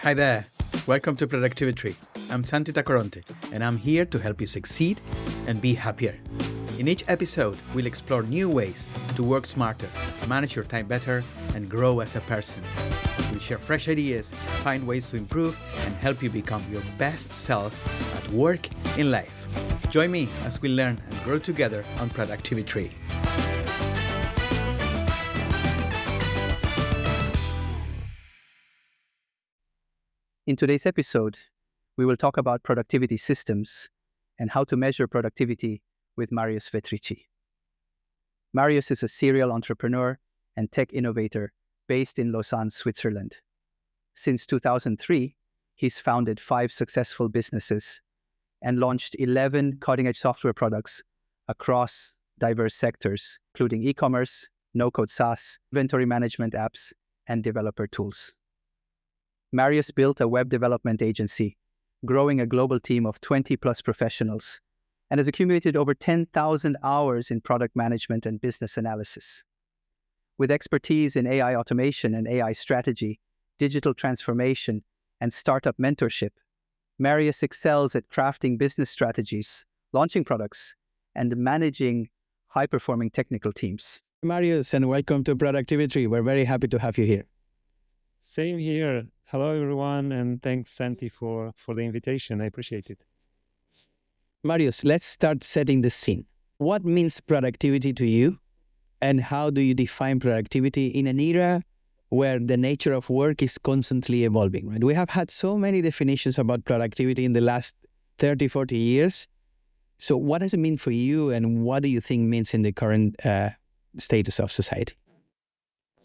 Hi there. Welcome to Productivi-Tree. I'm Santi Tacoronte, and I'm here to help you succeed and be happier. In each episode, we'll explore new ways to work smarter, manage your time better, and grow as a person. We'll share fresh ideas, find ways to improve, and help you become your best self at work, in life. Join me as we learn and grow together on Productivi-Tree. In today's episode, we will talk about productivity systems and how to measure productivity with Marius Vetrici. Marius is a serial entrepreneur and tech innovator based in Lausanne, Switzerland. Since 2003, he's founded 5 successful businesses and launched 11 cutting-edge software products across diverse sectors, including e-commerce, no-code SaaS, inventory management apps, and developer tools. Marius built a web development agency, growing a global team of 20-plus professionals, and has accumulated over 10,000 hours in product management and business analysis. With expertise in AI automation and AI strategy, digital transformation, and startup mentorship, Marius excels at crafting business strategies, launching products, and managing high-performing technical teams. Marius, and welcome to Productivi-Tree. We're very happy to have you here. Same here. Hello, everyone, and thanks, Santi, for the invitation. I appreciate it. Marius, let's start setting the scene. What means productivity to you, and how do you define productivity in an era where the nature of work is constantly evolving? Right? We have had so many definitions about productivity in the last 30, 40 years. So what does it mean for you, and what do you think means in the current status of society?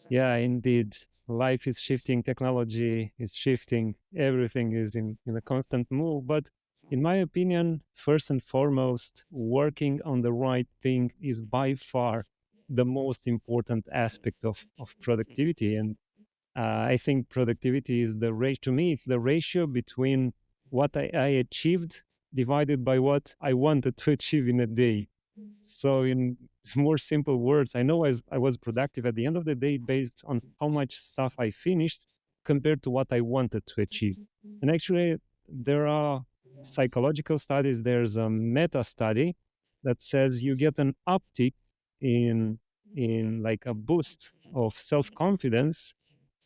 Yeah, indeed. Life is shifting, technology is shifting, everything is in a constant move. But in my opinion, first and foremost, working on the right thing is by far the most important aspect of productivity. And I think productivity is to me, it's the ratio between what I achieved divided by what I wanted to achieve in a day. So in more simple words, I know I was productive at the end of the day based on how much stuff I finished compared to what I wanted to achieve. And actually, there are psychological studies. There's a meta study that says you get an uptick in like a boost of self-confidence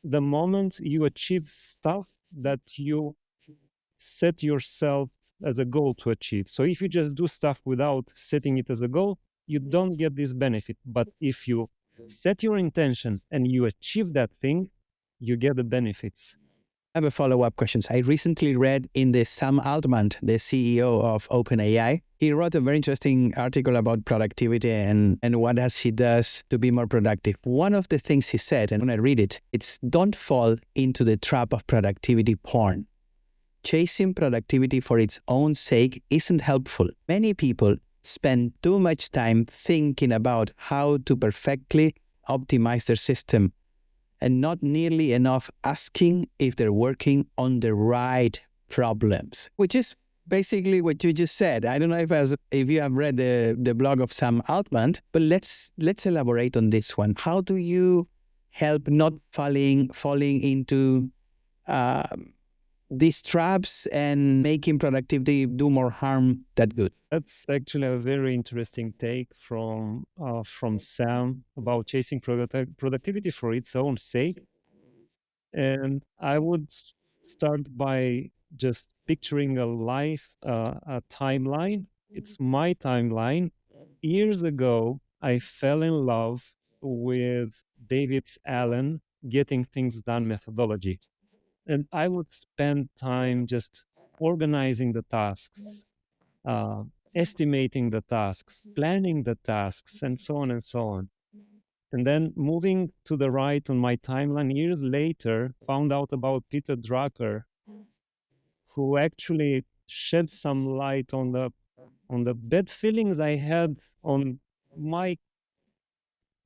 the moment you achieve stuff that you set yourself as a goal to achieve. So if you just do stuff without setting it as a goal, you don't get this benefit. But if you set your intention and you achieve that thing, you get the benefits. I have a follow-up question. I recently read in the Sam Altman, the CEO of OpenAI, he wrote a very interesting article about productivity and what he does to be more productive. One of the things he said, and when I read it, it's don't fall into the trap of productivity porn. Chasing productivity for its own sake isn't helpful. Many people spend too much time thinking about how to perfectly optimize their system and not nearly enough asking if they're working on the right problems, which is basically what you just said. I don't know if you have read the blog of Sam Altman, but let's elaborate on this one. How do you help not falling into these traps and making productivity do more harm than good? That's actually a very interesting take from Sam about chasing productivity for its own sake. And I would start by just picturing a timeline. It's my timeline. Years ago, I fell in love with David Allen getting things done methodology. And I would spend time just organizing the tasks, estimating the tasks, planning the tasks, and so on and so on. And then moving to the right on my timeline, years later, found out about Peter Drucker, who actually shed some light on the bad feelings I had on my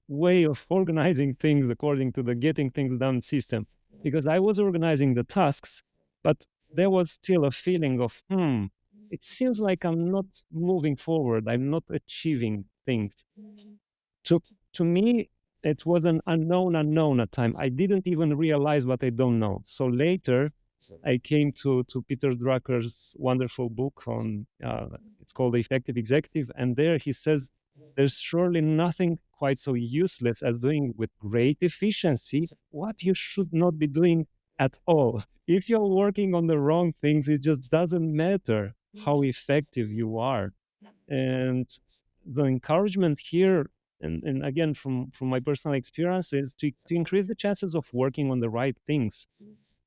way of organizing things according to the getting things done system. Because I was organizing the tasks, but there was still a feeling of, it seems like I'm not moving forward. I'm not achieving things. To me, it was an unknown at time. I didn't even realize what I don't know. So later, I came to Peter Drucker's wonderful book on, it's called The Effective Executive. And there he says, there's surely nothing quite so useless as doing with great efficiency what you should not be doing at all. If you're working on the wrong things, it just doesn't matter how effective you are. And the encouragement here, and again, from my personal experience, is to increase the chances of working on the right things.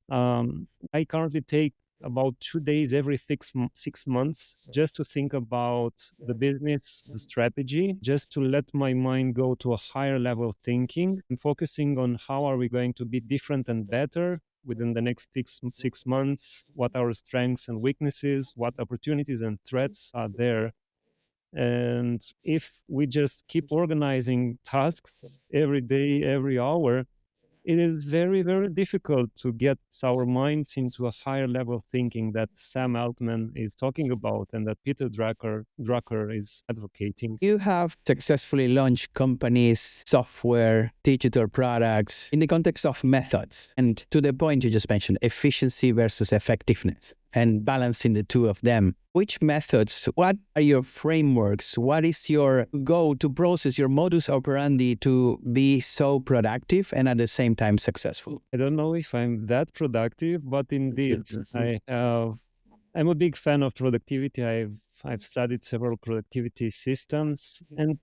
I currently take about 2 days every 6 months just to think about the business, the strategy, just to let my mind go to a higher level of thinking and focusing on how are we going to be different and better within the next 6 months, what our strengths and weaknesses, what opportunities and threats are there. And if we just keep organizing tasks every day, every hour, it is very, very difficult to get our minds into a higher level of thinking that Sam Altman is talking about and that Peter Drucker is advocating. You have successfully launched companies, software, digital products in the context of methods. And to the point you just mentioned, efficiency versus effectiveness and balancing the two of them. Which methods, what are your frameworks? What is your go-to process, your modus operandi to be so productive and at the same time successful? I don't know if I'm that productive, but indeed, I'm a big fan of productivity. I've studied several productivity systems, and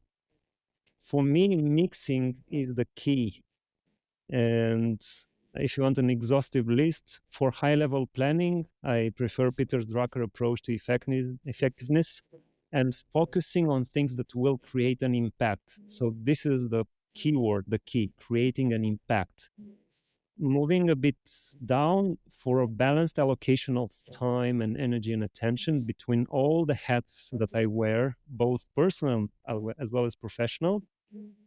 for me, mixing is the key. And if you want an exhaustive list for high-level planning, I prefer Peter Drucker approach to effectiveness and focusing on things that will create an impact. So this is the keyword, the key, creating an impact. Moving a bit down for a balanced allocation of time and energy and attention between all the hats that I wear, both personal as well as professional.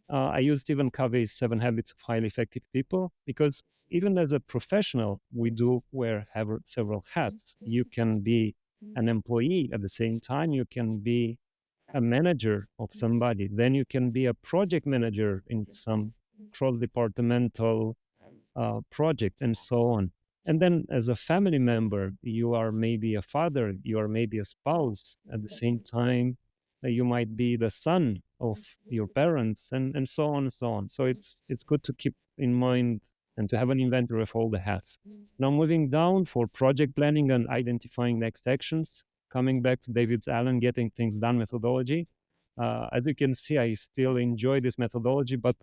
I use Stephen Covey's 7 Habits of Highly Effective People because even as a professional, we do have several hats. You can be an employee at the same time. You can be a manager of somebody. Then you can be a project manager in some cross-departmental project and so on. And then as a family member, you are maybe a father, you are maybe a spouse. At the same time, you might be the son of your parents and so on and so on. So it's good to keep in mind and to have an inventory of all the hats. Now moving down for project planning and identifying next actions, coming back to David Allen, getting things done methodology. As you can see, I still enjoy this methodology, but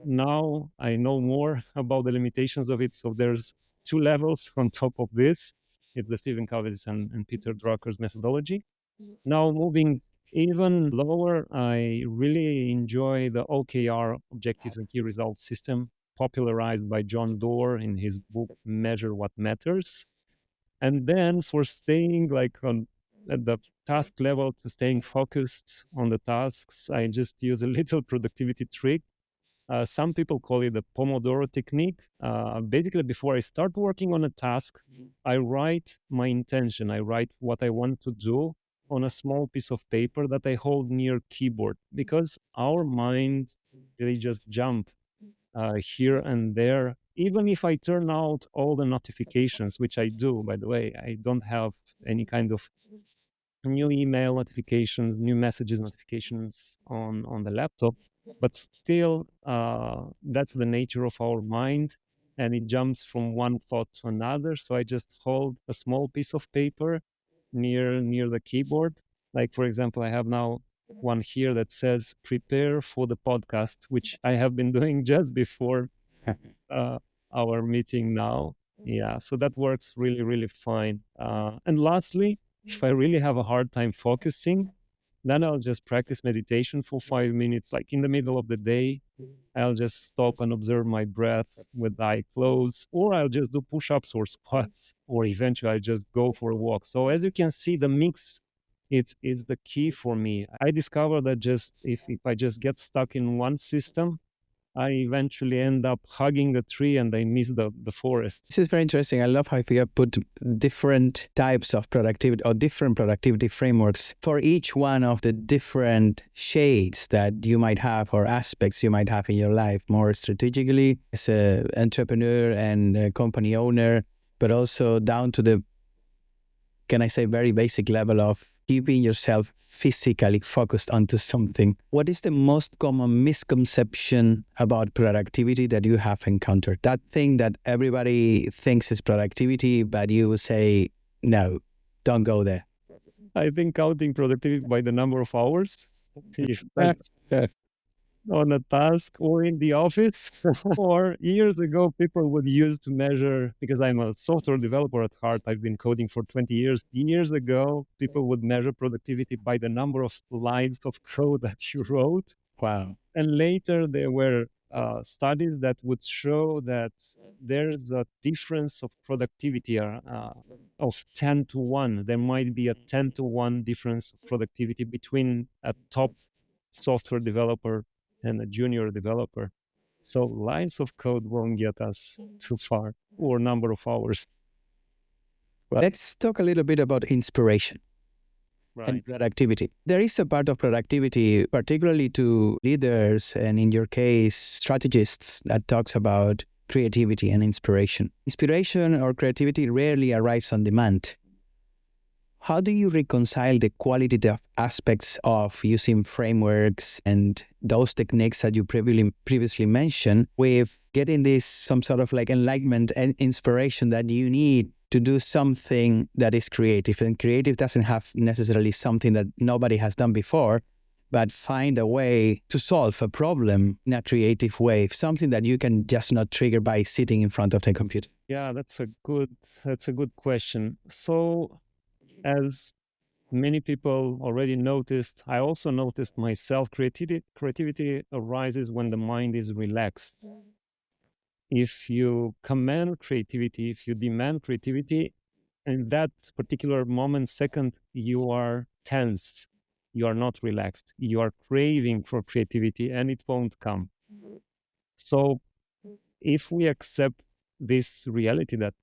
now I know more about the limitations of it. So there's 2 levels on top of this. It's the Stephen Covey's and Peter Drucker's methodology. Now moving even lower, I really enjoy the OKR, Objectives and Key Results system, popularized by John Doerr in his book, Measure What Matters. And then for staying at the task level, to staying focused on the tasks, I just use a little productivity trick. Some people call it the Pomodoro technique. Basically, before I start working on a task, I write my intention. I write what I want to do on a small piece of paper that I hold near keyboard, because our minds, they just jump here and there. Even if I turn out all the notifications, which I do, by the way, I don't have any kind of new email notifications, new messages notifications on the laptop, but still that's the nature of our mind, and it jumps from one thought to another. So I just hold a small piece of paper near the keyboard. Like, for example, I have now one here that says prepare for the podcast, which I have been doing just before our meeting now. Yeah, so that works really, really fine. And lastly, if I really have a hard time focusing, then I'll just practice meditation for 5 minutes, like in the middle of the day. I'll just stop and observe my breath with the eye closed, or I'll just do push-ups or squats, or eventually I just go for a walk. So as you can see, the mix is the key for me. I discovered that just if I just get stuck in one system, I eventually end up hugging a tree and I miss the forest. This is very interesting. I love how you have put different types of productivity or different productivity frameworks for each one of the different shades that you might have or aspects you might have in your life, more strategically as an entrepreneur and a company owner, but also down to the, can I say, very basic level of keeping yourself physically focused onto something. What is the most common misconception about productivity that you have encountered? That thing that everybody thinks is productivity, but you say, no, don't go there. I think counting productivity by the number of hours you spend on a task or in the office. Or years ago, people would use to measure, because I'm a software developer at heart, I've been coding for 20 years. Years ago, people would measure productivity by the number of lines of code that you wrote. Wow. And later, there were studies that would show that there's a difference of productivity of 10 to 1. There might be a 10 to 1 difference of productivity between a top software developer and a junior developer. So lines of code won't get us too far, or number of hours. Well, let's talk a little bit about inspiration. Right. And productivity. There is a part of productivity, particularly to leaders and in your case, strategists, that talks about creativity and inspiration. Inspiration or creativity rarely arrives on demand. How do you reconcile the qualitative aspects of using frameworks and those techniques that you previously mentioned with getting this some sort of like enlightenment and inspiration that you need to do something that is creative? And creative doesn't have necessarily something that nobody has done before, but find a way to solve a problem in a creative way, something that you can just not trigger by sitting in front of the computer. Yeah, that's a good question. So, as many people already noticed, I also noticed myself, creativity arises when the mind is relaxed. If you command creativity, if you demand creativity, in that particular moment, second, you are tense. You are not relaxed. You are craving for creativity and it won't come. So if we accept this reality that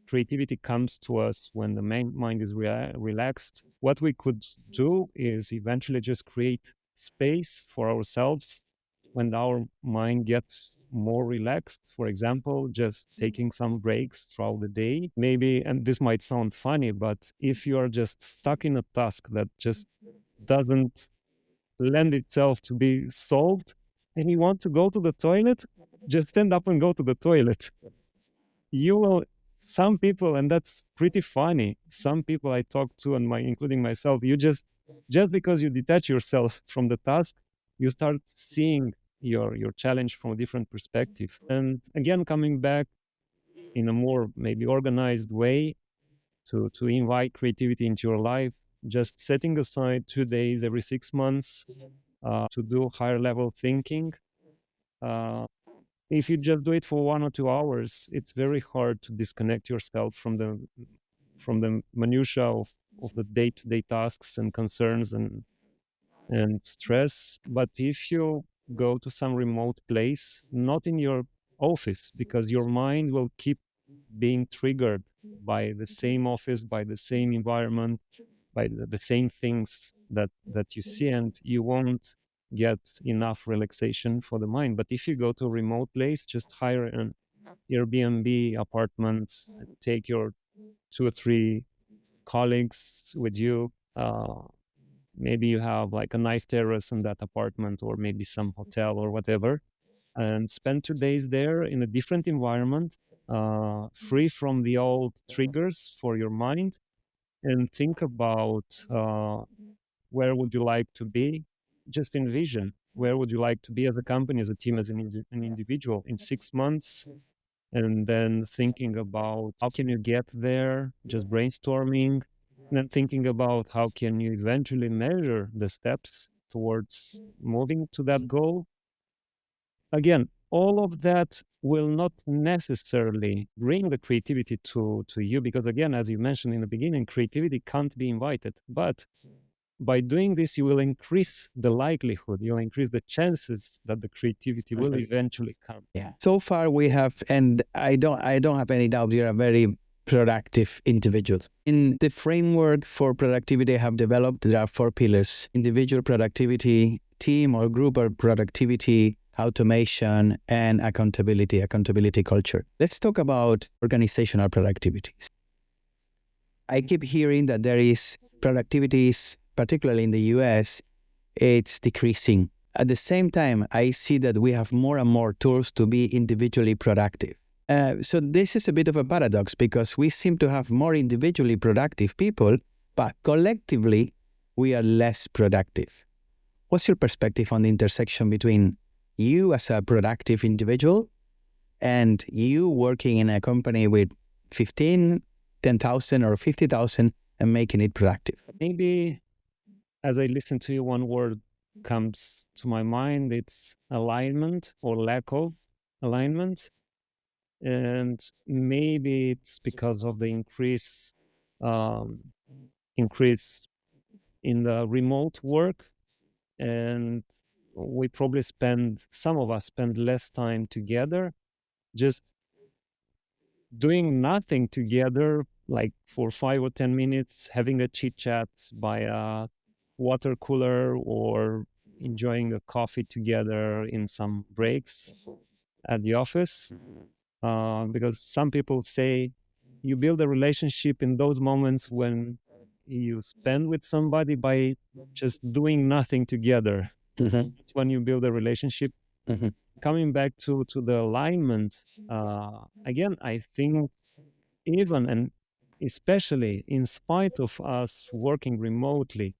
creativity comes to us when the mind is relaxed, what we could do is eventually just create space for ourselves when our mind gets more relaxed. For example, just taking some breaks throughout the day. Maybe, and this might sound funny, but if you are just stuck in a task that just doesn't lend itself to be solved and you want to go to the toilet, just stand up and go to the toilet. You will, some people, and that's pretty funny, some people I talk to, and including myself, you just because you detach yourself from the task, you start seeing your challenge from a different perspective. And again, coming back in a more maybe organized way to invite creativity into your life, just setting aside 2 days every 6 months to do higher level thinking. If you just do it for 1 or 2 hours, it's very hard to disconnect yourself from the minutia of the day-to-day tasks and concerns and stress. But if you go to some remote place, not in your office, because your mind will keep being triggered by the same office, by the same environment, by the same things that you see, and you won't get enough relaxation for the mind. But if you go to a remote place, just hire an Airbnb apartment, take your 2 or 3 colleagues with you. Maybe you have like a nice terrace in that apartment, or maybe some hotel or whatever, and spend 2 days there in a different environment, free from the old triggers for your mind, and think about where would you like to be. Just envision, where would you like to be as a company, as a team, as an individual in 6 months, and then thinking about how can you get there, just brainstorming, and then thinking about how can you eventually measure the steps towards moving to that goal. Again, all of that will not necessarily bring the creativity to you, because again, as you mentioned in the beginning, creativity can't be invited. But by doing this, you will increase the likelihood, you'll increase the chances that the creativity will eventually come. Yeah. So far we have, and I don't have any doubt you're a very productive individual. In the framework for productivity I have developed, there are 4 pillars: individual productivity, team or group or productivity, automation, and accountability culture. Let's talk about organizational productivity. I keep hearing that there is productivities, particularly in the US, it's decreasing. At the same time, I see that we have more and more tools to be individually productive. So this is a bit of a paradox because we seem to have more individually productive people, but collectively, we are less productive. What's your perspective on the intersection between you as a productive individual and you working in a company with 15, 10,000 or 50,000 and making it productive? Maybe as I listen to you, one word comes to my mind. It's alignment or lack of alignment. And maybe it's because of the increase in the remote work. And we probably some of us spend less time together, just doing nothing together, like for 5 or 10 minutes, having a chit chat by a water cooler or enjoying a coffee together in some breaks at the office. Because some people say you build a relationship in those moments when you spend with somebody by just doing nothing together. Mm-hmm. That's when you build a relationship. Mm-hmm. Coming back to the alignment, again, I think even and especially in spite of us working remotely,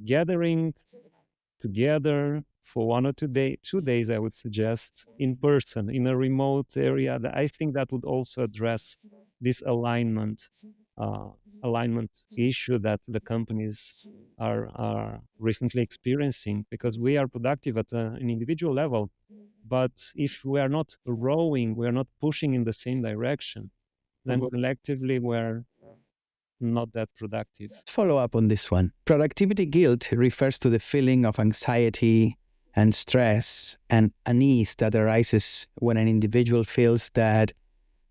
gathering together for 1 or 2 days, I would suggest, in person, in a remote area, I think that would also address this alignment issue that the companies are recently experiencing, because we are productive at an individual level, but if we are not rowing, we are not pushing in the same direction, then collectively we're not that productive. Let's follow up on this one. Productivity guilt refers to the feeling of anxiety and stress and unease that arises when an individual feels that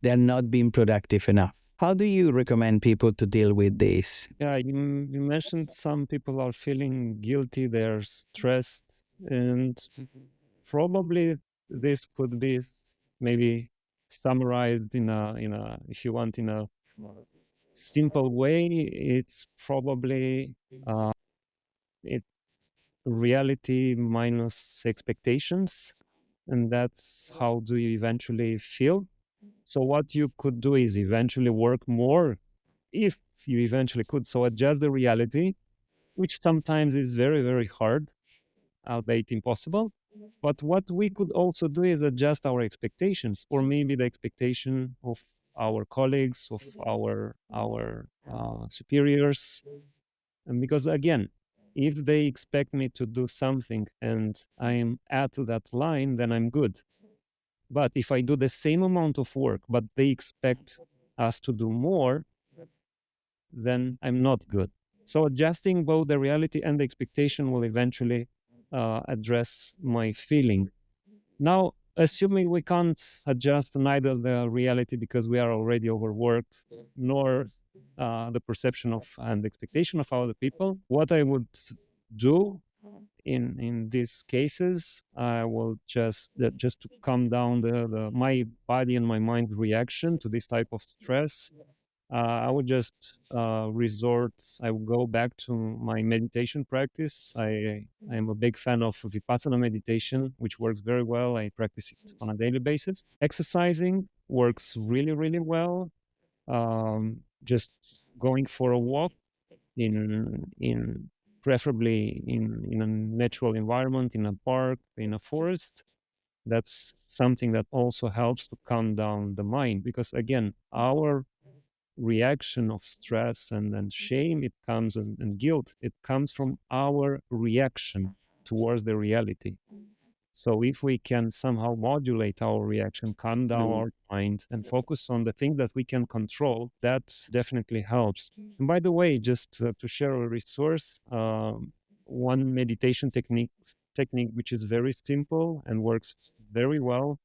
they're not being productive enough. How do you recommend people to deal with this? Yeah, you mentioned some people are feeling guilty, they're stressed, and probably this could be maybe summarized in a if you want, in a simple way. It's probably it reality minus expectations, and that's how do you eventually feel. So what you could do is eventually work more if you eventually could. So adjust the reality, which sometimes is very, very hard, albeit impossible. But what we could also do is adjust our expectations, or maybe the expectation of our colleagues, of our superiors. And because again, if they expect me to do something and I'm at that line, then I'm good. But if I do the same amount of work, but they expect us to do more, then I'm not good. So adjusting both the reality and the expectation will eventually address my feeling. Now, assuming we can't adjust neither the reality because we are already overworked, nor the perception of and expectation of other people, what I would do in these cases, I will just to calm down the my body and my mind reaction to this type of stress. I would just I would go back to my meditation practice. I am a big fan of Vipassana meditation, which works very well. I practice it on a daily basis. Exercising works really, really well. Just going for a walk in preferably in a natural environment, in a park, in a forest. That's something that also helps to calm down the mind, because again, our reaction of stress and shame, it comes and guilt, it comes from our reaction towards the reality. So if we can somehow modulate our reaction, calm down our mind, and focus on the things that we can control, that definitely helps. And by the way, just to share a resource, one meditation technique which is very simple and works very well,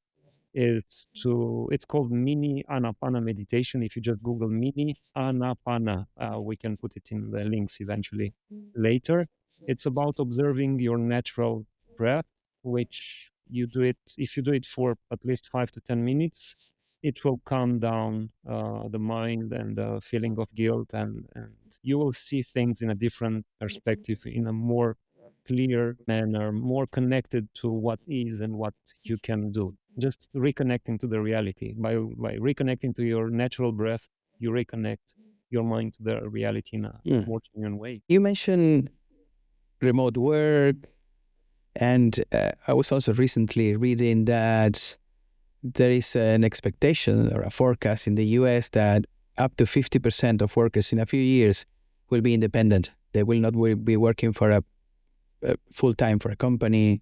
it's called mini anapana meditation. If you just Google mini anapana, we can put it in the links eventually later. It's about observing your natural breath, which if you do it for at least 5 to 10 minutes, it will calm down the mind and the feeling of guilt, and you will see things in a different perspective, in a more clear manner, more connected to what is and what you can do. Just reconnecting to the reality. By reconnecting to your natural breath, you reconnect your mind to the reality in a more genuine way. You mentioned remote work, and I was also recently reading that there is an expectation or a forecast in the US that up to 50% of workers in a few years will be independent. They will not be working for a full-time for a company.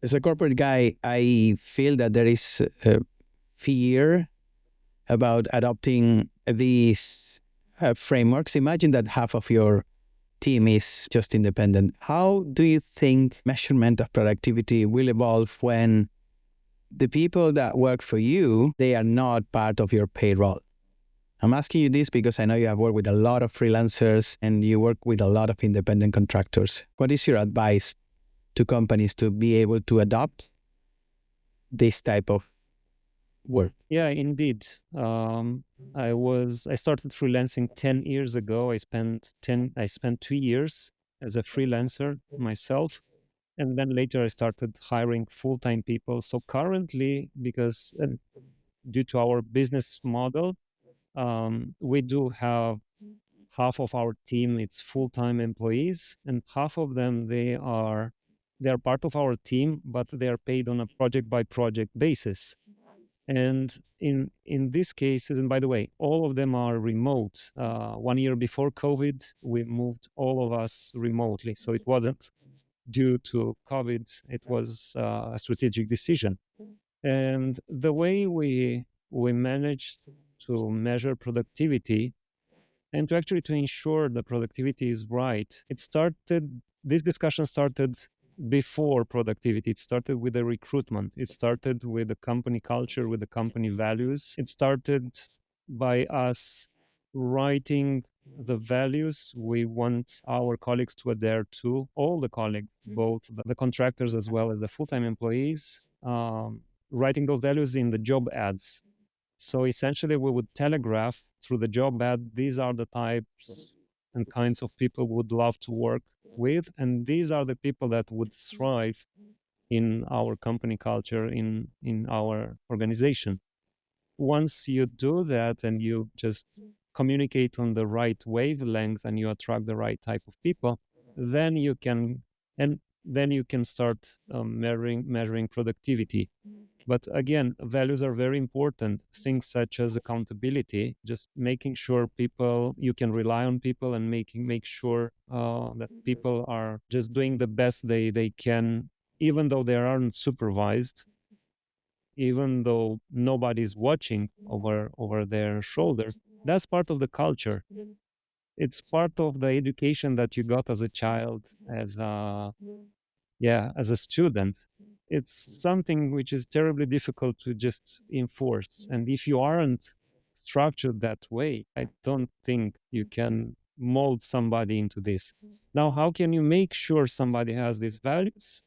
As a corporate guy, I feel that there is fear about adopting these frameworks. Imagine that half of your team is just independent. How do you think measurement of productivity will evolve when the people that work for you, they are not part of your payroll? I'm asking you this because I know you have worked with a lot of freelancers and you work with a lot of independent contractors. What is your advice to companies to be able to adopt this type of work? Yeah, indeed. I started freelancing 10 years ago. I spent 2 years as a freelancer myself, and then later I started hiring full-time people. So currently, because due to our business model, we do have half of our team, it's full-time employees, and half of them they are part of our team, but they are paid on a project by project basis. And in this case, and by the way, all of them are remote. 1 year before COVID, we moved all of us remotely. So it wasn't due to COVID, it was a strategic decision. And the way we managed to measure productivity and to ensure the productivity is right, this discussion started before productivity. It started with the recruitment. It started with the company culture, with the company values. It started by us writing the values we want our colleagues to adhere to, all the colleagues, both the contractors as well as the full-time employees, writing those values in the job ads. So essentially, we would telegraph through the job ad, these are the types and kinds of people we would love to work with, and these are the people that would thrive in our company culture, in our organization. Once you do that and you just communicate on the right wavelength and you attract the right type of people, then you can start measuring productivity. But again, values are very important. Things such as accountability, just making sure you can rely on people, and make sure that people are just doing the best they can, even though they aren't supervised, even though nobody's watching over their shoulder. That's part of the culture. It's part of the education that you got as a child, as a student. It's something which is terribly difficult to just enforce. And if you aren't structured that way, I don't think you can mold somebody into this. Now, how can you make sure somebody has these values?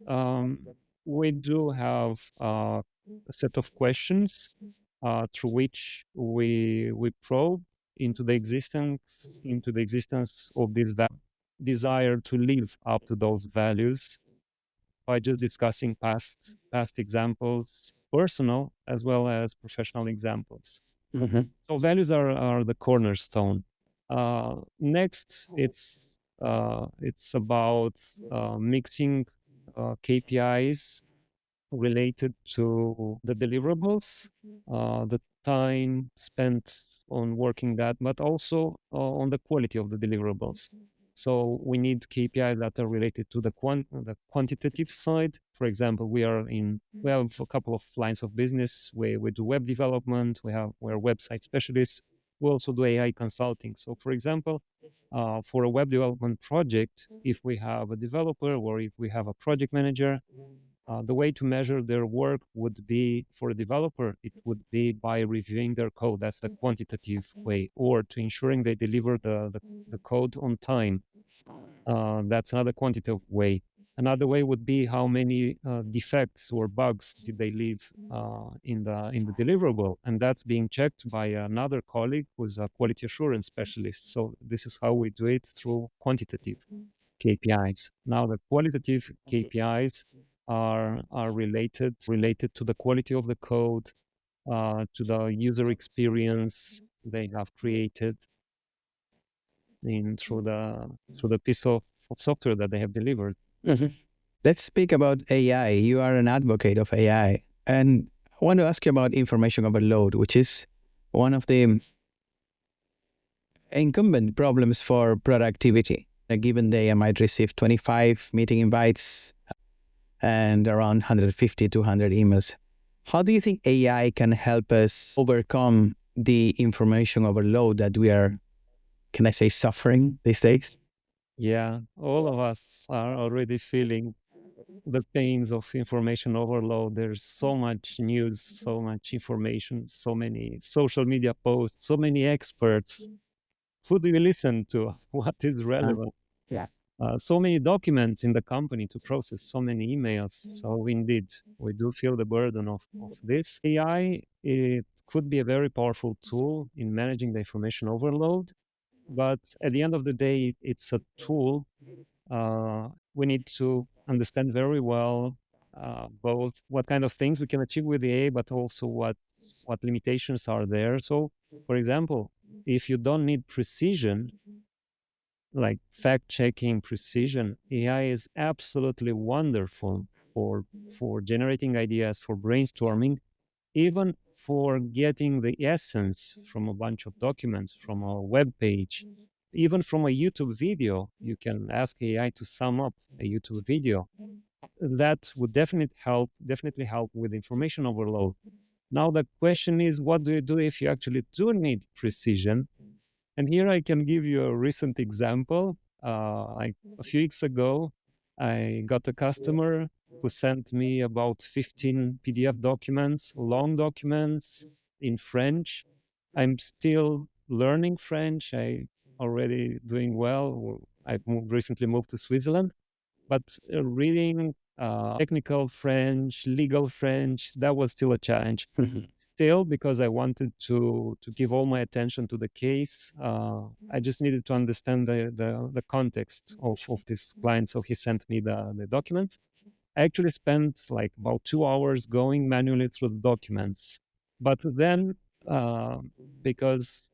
We do have a set of questions through which we probe into the existence of this desire to live up to those values, by just discussing past examples, personal as well as professional examples. Mm-hmm. So values are the cornerstone. Next, it's about mixing KPIs related to the deliverables, the time spent on working that, but also on the quality of the deliverables. So we need KPIs that are related to the quantitative side. For example, we have a couple of lines of business. We do web development. We're website specialists. We also do AI consulting. So, for example, for a web development project, if we have a developer or if we have a project manager, the way to measure their work would be, for a developer, it would be by reviewing their code. That's the quantitative way, or to ensuring they deliver the code on time. That's another quantitative way. Another way would be how many defects or bugs did they leave in the deliverable, and that's being checked by another colleague who's a quality assurance specialist. So this is how we do it through quantitative KPIs. Now the qualitative KPIs are related to the quality of the code, to the user experience they have created through the piece of software that they have delivered. Mhm. Let's speak about AI. You are an advocate of AI. And I want to ask you about information overload, which is one of the incumbent problems for productivity. A given day, I might receive 25 meeting invites and around 150, 200 emails. How do you think AI can help us overcome the information overload that we are, can I say, suffering these days? Yeah, all of us are already feeling the pains of information overload. There's so much news, so much information, so many social media posts, so many experts. Who do you listen to? What is relevant? Yeah. So many documents in the company to process, so many emails. So indeed, we do feel the burden of this. AI, it could be a very powerful tool in managing the information overload, but at the end of the day, it's a tool. We need to understand very well both what kind of things we can achieve with the AI, but also what limitations are there. So, for example, if you don't need precision, like fact-checking precision, AI is absolutely wonderful for generating ideas, for brainstorming, even for getting the essence from a bunch of documents, from a web page, even from a YouTube video. You can ask AI to sum up a YouTube video. That would definitely help with information overload. Now the question is, what do you do if you actually do need precision? And here I can give you a recent example. Like a few weeks ago, I got a customer who sent me about 15 PDF documents, long documents in French. I'm still learning French. I already doing well. Recently moved to Switzerland, but reading technical French, legal French, that was still a challenge. Still, because I wanted to give all my attention to the case, I just needed to understand the context of this client. So he sent me the documents. I actually spent like about 2 hours going manually through the documents. But then, because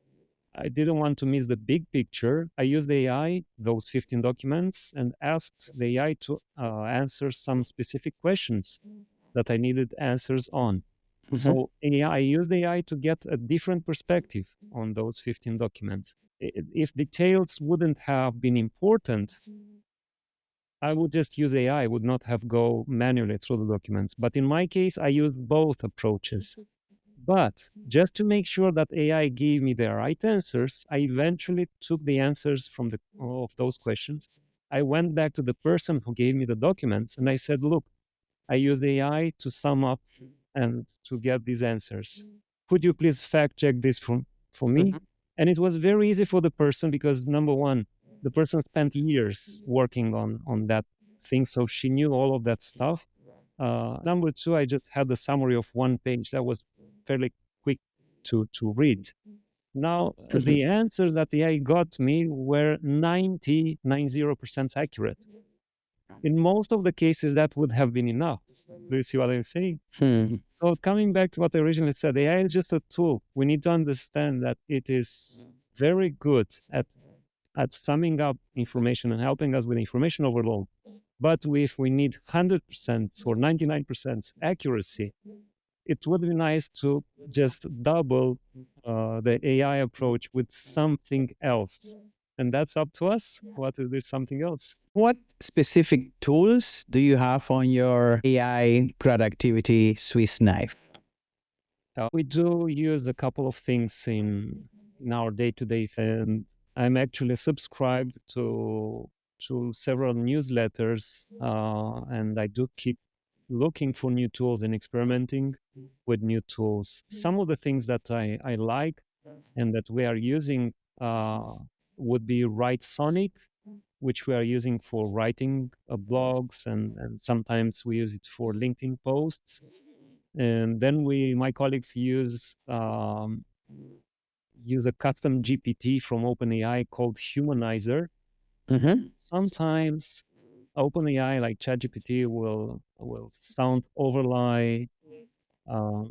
I didn't want to miss the big picture, I used AI, those 15 documents, and asked the AI to answer some specific questions that I needed answers on. So I used AI to get a different perspective on those 15 documents. If details wouldn't have been important, I would just use AI, I would not have go manually through the documents. But in my case, I used both approaches. But just to make sure that AI gave me the right answers, I eventually took the answers from of those questions. I went back to the person who gave me the documents and I said, look, I used AI to sum up and to get these answers. Could you please fact check this for me? And it was very easy for the person because number one, the person spent years working on that thing, so she knew all of that stuff. Number two, I just had the summary of one page that was fairly quick to read. Now, the answers that the AI got me were 90% accurate. In most of the cases, that would have been enough. Do you see what I'm saying? So coming back to what I originally said, AI is just a tool. We need to understand that it is very good at summing up information and helping us with information overload. But if we need 100% or 99% accuracy, it would be nice to just double the AI approach with something else. And that's up to us. What is this something else? What specific tools do you have on your AI productivity Swiss knife? We do use a couple of things in our day-to-day, and I'm actually subscribed to several newsletters, and I do keep looking for new tools and experimenting with new tools. Some of the things that I like and that we are using would be Write Sonic. which we are using for writing blogs, and sometimes we use it for LinkedIn posts. And then my colleagues use a custom GPT from OpenAI called Humanizer. Sometimes OpenAI, like ChatGPT, will sound overly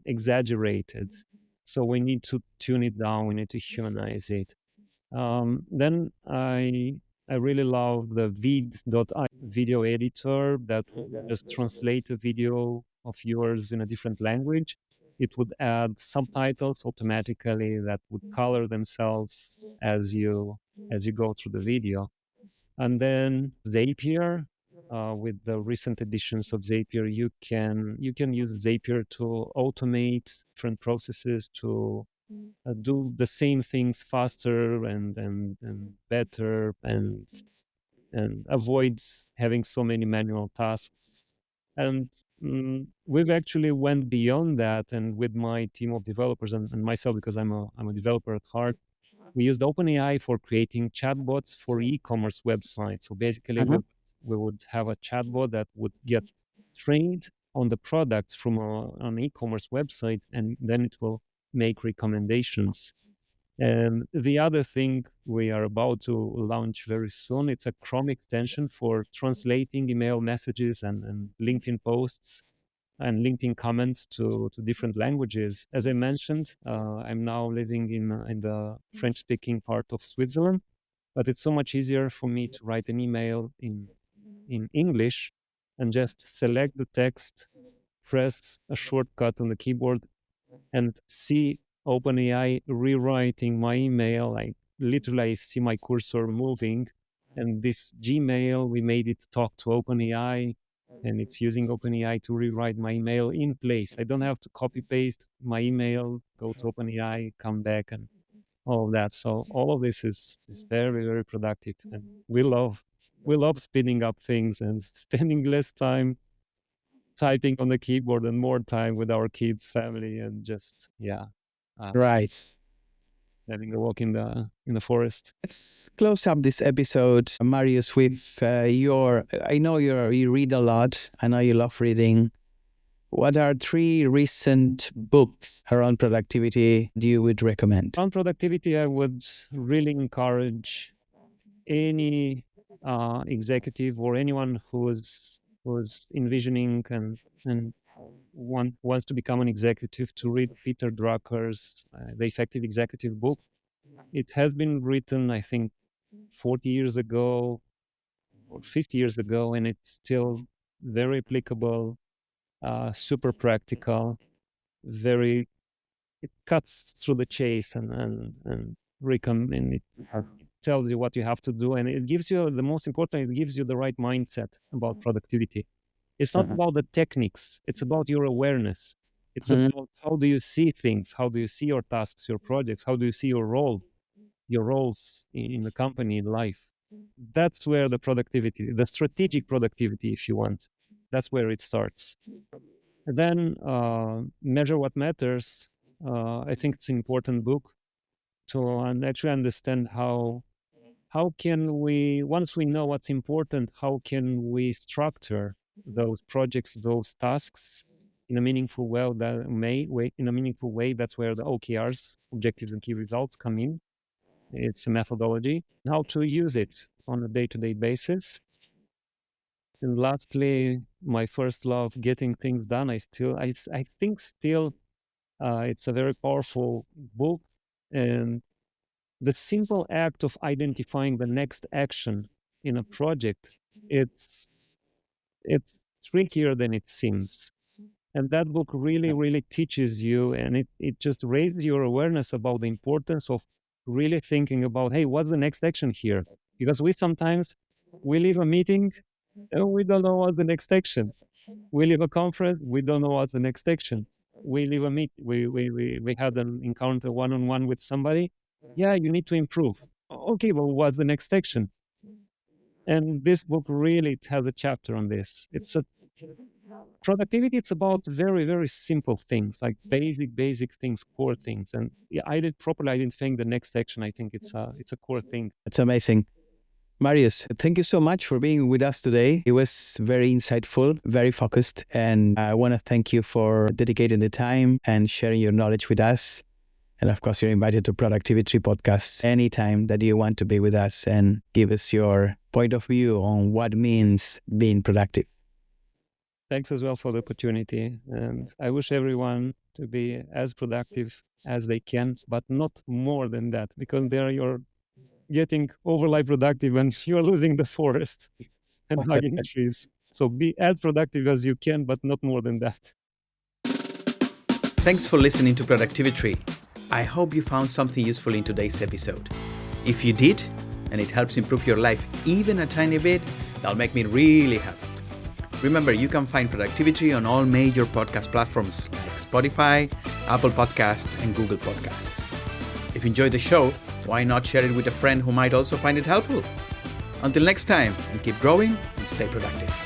exaggerated. So we need to tune it down. We need to humanize it. Then I really love the vid.ai video editor that will just translate a video of yours in a different language. It would add subtitles automatically that would color themselves as you go through the video. And then Zapier, with the recent editions of Zapier, you can use Zapier to automate different processes to do the same things faster and better, and avoid having so many manual tasks. And we've actually went beyond that, and with my team of developers and myself, because I'm a developer at heart, we used OpenAI for creating chatbots for e-commerce websites. So basically, we would have a chatbot that would get trained on the products from an e-commerce website, and then it will make recommendations. And the other thing we are about to launch very soon, it's a Chrome extension for translating email messages and LinkedIn posts and LinkedIn comments to different languages. As I mentioned, I'm now living in the French-speaking part of Switzerland, but it's so much easier for me to write an email in English and just select the text, press a shortcut on the keyboard, and see OpenAI rewriting my email. Like literally, I see my cursor moving, and this Gmail, we made it talk to OpenAI, and it's using OpenAI to rewrite my email in place. I don't have to copy paste my email, go to OpenAI, come back, and all of that. So all of this is very, very productive, and we love speeding up things and spending less time typing on the keyboard and more time with our kids, family, and just Right. having a walk in the forest. Let's close up this episode, Marius, with I know you read a lot. I know you love reading. What are 3 recent books around productivity you would recommend? On productivity, I would really encourage any executive or anyone who's envisioning and wants to become an executive to read Peter Drucker's The Effective Executive book. It has been written, I think, 40 years ago or 50 years ago, and it's still very applicable, super practical, it cuts through the chase and recommend it tells you what you have to do, and it gives you the most important, it gives you the right mindset about productivity. It's not about the techniques, it's about your awareness. It's about how do you see things, how do you see your tasks, your projects, how do you see your roles in the company, in life. That's where the productivity, the strategic productivity, if you want, that's where it starts. And then Measure What Matters. I think it's an important book to actually understand how can we, once we know what's important, how can we structure those projects, those tasks in a meaningful way. In a meaningful way, that's where the OKRs, objectives and key results, come in. It's a methodology, how to use it on a day-to-day basis. And lastly, my first love, Getting Things Done. I think it's a very powerful book, and the simple act of identifying the next action in a project, it's trickier than it seems. And that book really teaches you, and it just raises your awareness about the importance of really thinking about, hey, what's the next action here? Because we leave a meeting and we don't know what's the next action. We leave a conference, we don't know what's the next action. We leave a meet, we had an encounter one-on-one with somebody. Yeah, you need to improve. Okay, well, what's the next action? And this book really has a chapter on this. Productivity, it's about very simple things, like basic things, core things. And properly identifying the next action, I think it's a core thing. It's amazing. Marius, thank you so much for being with us today. It was very insightful, very focused, and I want to thank you for dedicating the time and sharing your knowledge with us. And of course, you're invited to Productivi-Tree podcast anytime that you want to be with us and give us your point of view on what means being productive. Thanks as well for the opportunity. And I wish everyone to be as productive as they can, but not more than that, because there you're getting overly productive and you're losing the forest and hugging trees. So be as productive as you can, but not more than that. Thanks for listening to Productivi-Tree. I hope you found something useful in today's episode. If you did, and it helps improve your life even a tiny bit, that'll make me really happy. Remember, you can find Productivi-Tree on all major podcast platforms like Spotify, Apple Podcasts, and Google Podcasts. If you enjoyed the show, why not share it with a friend who might also find it helpful? Until next time, and keep growing and stay productive.